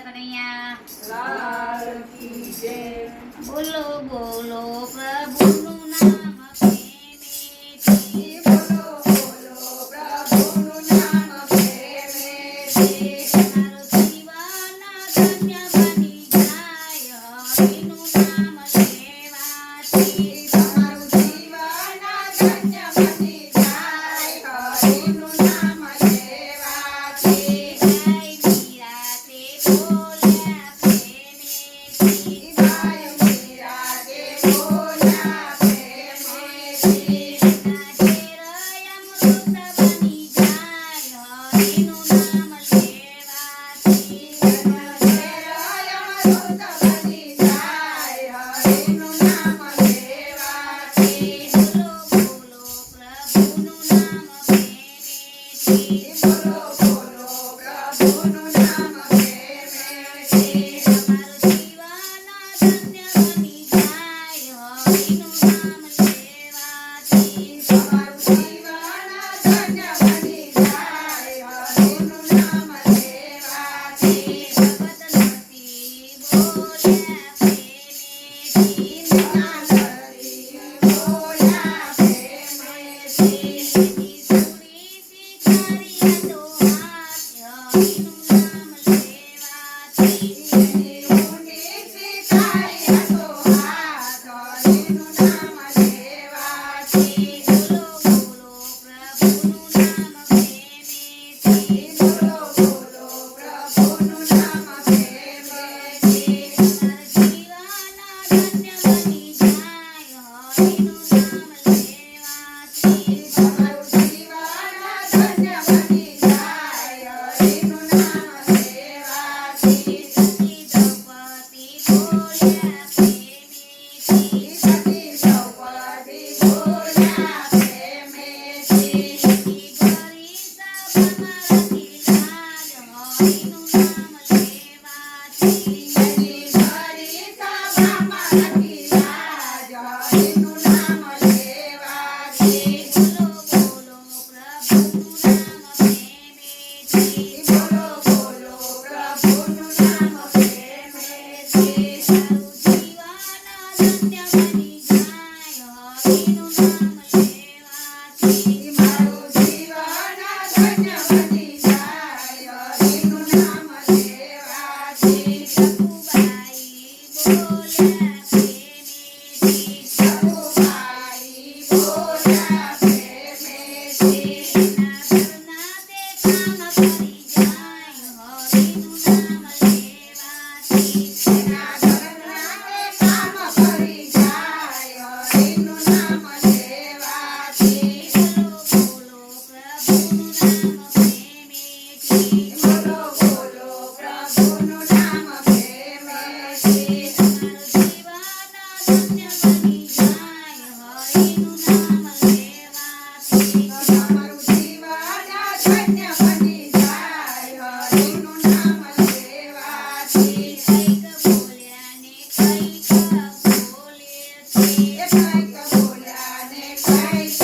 કનૈયા લાલ કી જય. બોલો બોલો પ્રભુનું નામ પ્રેમેથી બોલો બોલો પ્રભુનું નામ પ્રેમેથી. મારું જીવન ધન્ય બની જાય હરિનું નામ લેવાથી તમારું જીવન ધન્ય બની જાય હરિનું નામ લેવાથી. ગાય નિરાતે બોલ્યા પ્રેમેથી ગાય નિરાતે બોલ્યા પ્રેમેથી. ઘેર અમૃત બની જાય હરિનું નામ લેવાથી અમૃત બની જાય હરિનું નામ લેવાથી. બોલો બોલો પ્રભુનું નામ પ્રેમેથી બોલો બોલો પ્રભુનું નામ પ્રેમેથી. તમારું જીવન ધન્ય બની જાય હરિનું નામ લેવાથી તમારું જીવન ધન્ય બની જાય હરિનું નામ લેવાથી. જગત નથી બોલ્યા પ્રેમેથી નાનરી બોલ્યા પ્રેમેથી. સુરી શિકારી તો હાસ્ય હરિનું નામ લેવાથી એની ઊંડી શિકારી હતો હાથ હરિનું નામ લેવાથી. બોલો બોલો પ્રભુનું નામ પ્રેમેથી બોલો બોલો પ્રભુનું નામ પ્રેમેથી. તમારું જીવન ધન્ય બની જાય હરિનું નામ લેવાથી તમારું જીવન ધન્ય બની જાય હરિનું નામ લેવાથી. સતી દ્રૌપદી બોલ્યા પ્રેમેથી સતી દ્રૌપદી બોલ્યા પ્રેમેથી. સતી ગરી સભામાંથી લાજ હરિનું નામ લેવાથી એની ઘરી સભામાં હતી લાજ હરિનું નામ લેવાથી. બોલો બોલો પ્રભુનું નામ પ્રેમેથી બોલો બોલો પ્રભુનું નામ પ્રેમેથી. તારું જીવન ધન્ય બની જાય હરિનું નામ લેવાથી મારું જીવન ધન્ય બની જાય હરિનું નામ લેવાથી. સખુબાઈ બોલ્યા પ્રેમેથી સખુબાઈ બોલ્યા પ્રેમેથી. એના ઘરના તે કામ કરી જાય હરિનું નામ લેવાથી એના ઘરના તે કામ કરી જાય હરિનું નામ લેવાથી. બોલો બોલો પ્રભુનું નામ પ્રેમેથી બોલો બોલો પ્રભુનું નામ પ્રેમેથી. તમારું જીવન ધન્ય બની જાય હરિનું નામ લેવાથી તમારું જીવન ધન્ય બની જાય હરિનું નામ લેવાથી. કંઈક બોલ્યા ને કંઈક બોલે છે કંઈક બોલ્યા ને કંઈક